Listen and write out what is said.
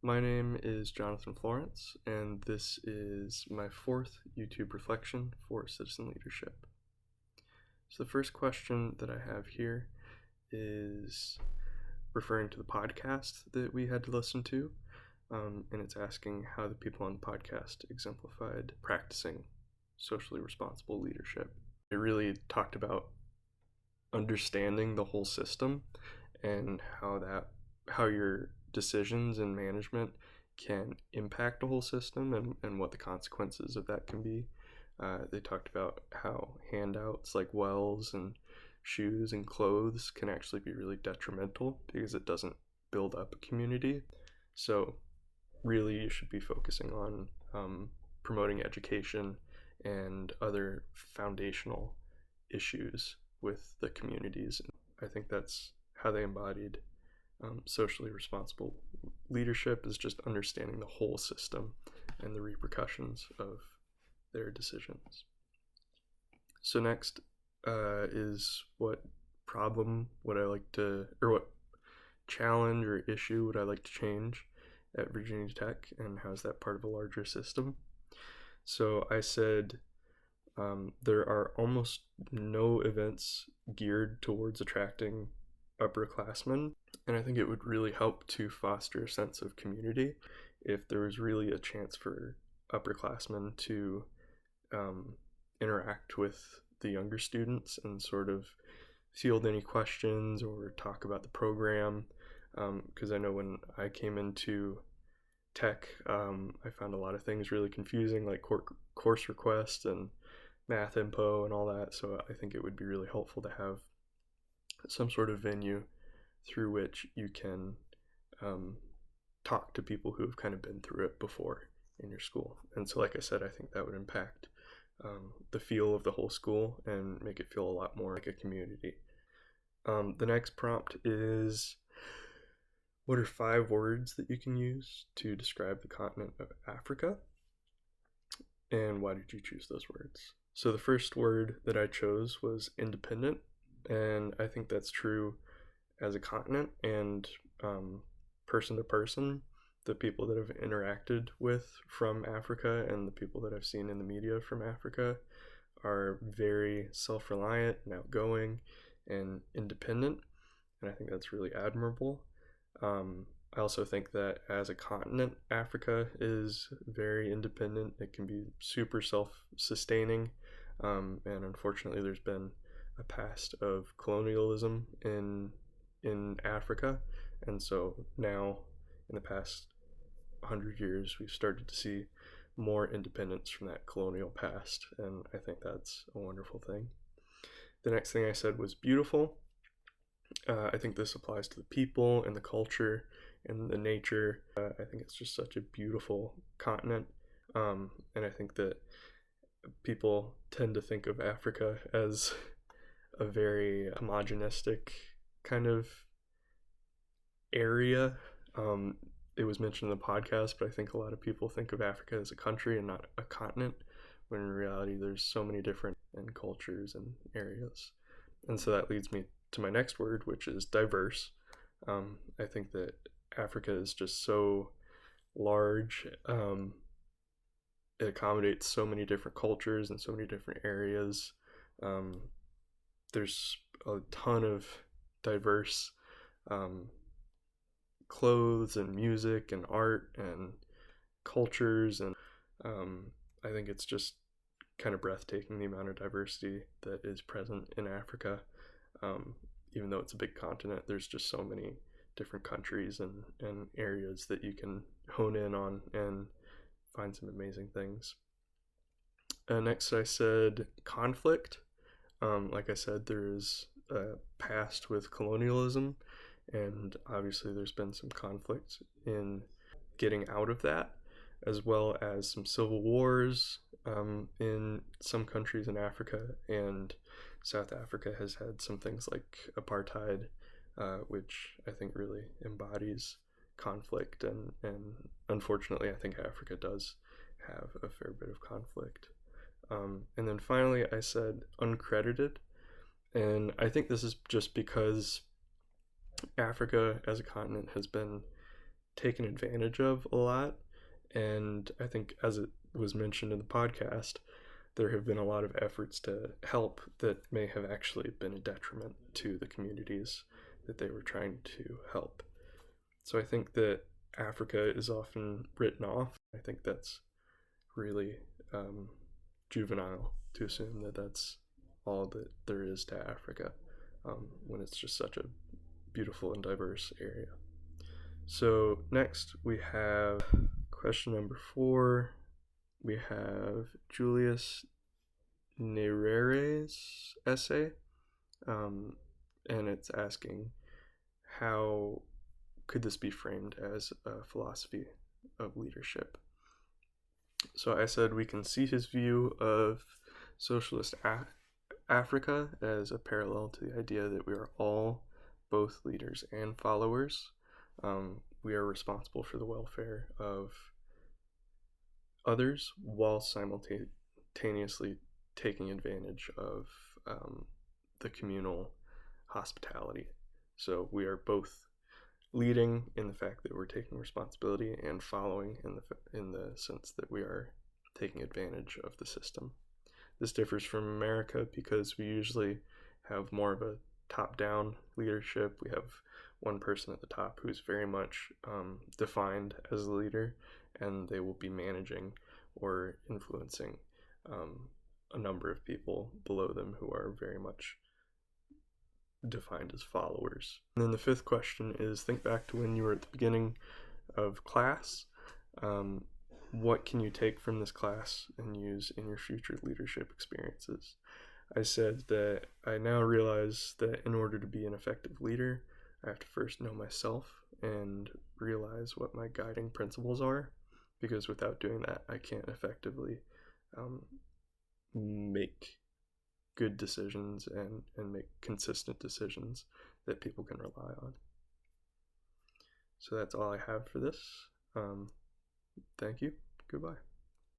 My name is Jonathan Florence, and this is my fourth YouTube reflection for citizen leadership. So, the first question that I have here is referring to the podcast that we had to listen to, and it's asking how the people on the podcast exemplified practicing socially responsible leadership. It really talked about understanding the whole system and how your decisions and management can impact the whole system and what the consequences of that can be. They talked about how handouts like wells and shoes and clothes can actually be really detrimental because it doesn't build up a community. So really you should be focusing on promoting education and other foundational issues with the communities. I think that's how they embodied socially responsible leadership, is just understanding the whole system and the repercussions of their decisions. So next is what challenge or issue would I like to change at Virginia Tech, and how is that part of a larger system? So I said there are almost no events geared towards attracting upperclassmen, and I think it would really help to foster a sense of community if there was really a chance for upperclassmen to interact with the younger students and sort of field any questions or talk about the program. Because I know when I came into tech, I found a lot of things really confusing, like course requests and math info and all that. So I think it would be really helpful to have some sort of venue through which you can talk to people who have kind of been through it before in your school. And so, like I said, I think that would impact the feel of the whole school and make it feel a lot more like a community. The next prompt is, what are 5 words that you can use to describe the continent of Africa? And why did you choose those words? So the first word that I chose was independent, and I think that's true as a continent and person to person. The people that I've interacted with from Africa and the people that I've seen in the media from Africa are very self-reliant and outgoing and independent, and I think that's really admirable. I also think that as a continent, Africa is very independent. It can be super self-sustaining, and unfortunately there's been a past of colonialism in Africa, and so now in the past 100 years we've started to see more independence from that colonial past, and I think that's a wonderful thing. The next thing I said was beautiful. I think this applies to the people and the culture and the nature. I think it's just such a beautiful continent, and I think that people tend to think of Africa as a very homogenistic kind of area. It was mentioned in the podcast, but I think a lot of people think of Africa as a country and not a continent, when in reality there's so many different cultures and areas. And so that leads me to my next word, which is diverse. I think that Africa is just so large. It accommodates so many different cultures and so many different areas. There's a ton of diverse clothes and music and art and cultures, and I think it's just kind of breathtaking the amount of diversity that is present in Africa. Even though it's a big continent, there's just so many different countries and areas that you can hone in on and find some amazing things. Next I said conflict. Like I said, there is a past with colonialism, and obviously there's been some conflict in getting out of that, as well as some civil wars in some countries in Africa, and South Africa has had some things like apartheid, which I think really embodies conflict, and unfortunately I think Africa does have a fair bit of conflict. And then finally I said uncredited, and I think this is just because Africa as a continent has been taken advantage of a lot. And I think, as it was mentioned in the podcast, there have been a lot of efforts to help that may have actually been a detriment to the communities that they were trying to help. So I think that Africa is often written off. I think that's really juvenile to assume that that's all that there is to Africa, when it's just such a beautiful and diverse area. So next we have question number 4. We have Julius Nyerire's essay, and it's asking, how could this be framed as a philosophy of leadership? So I said we can see his view of socialist Africa as a parallel to the idea that we are all both leaders and followers. We are responsible for the welfare of others while simultaneously taking advantage of the communal hospitality. So we are both leading in the fact that we're taking responsibility, and following in the sense that we are taking advantage of the system. This differs from America because we usually have more of a top-down leadership. We have one person at the top who's very much defined as a leader, and they will be managing or influencing a number of people below them who are very much defined as followers. And then the 5th question is, think back to when you were at the beginning of class. What can you take from this class and use in your future leadership experiences? I said that I now realize that in order to be an effective leader, I have to first know myself and realize what my guiding principles are, because without doing that, I can't effectively make good decisions and make consistent decisions that people can rely on. So that's all I have for this. Thank you. Goodbye.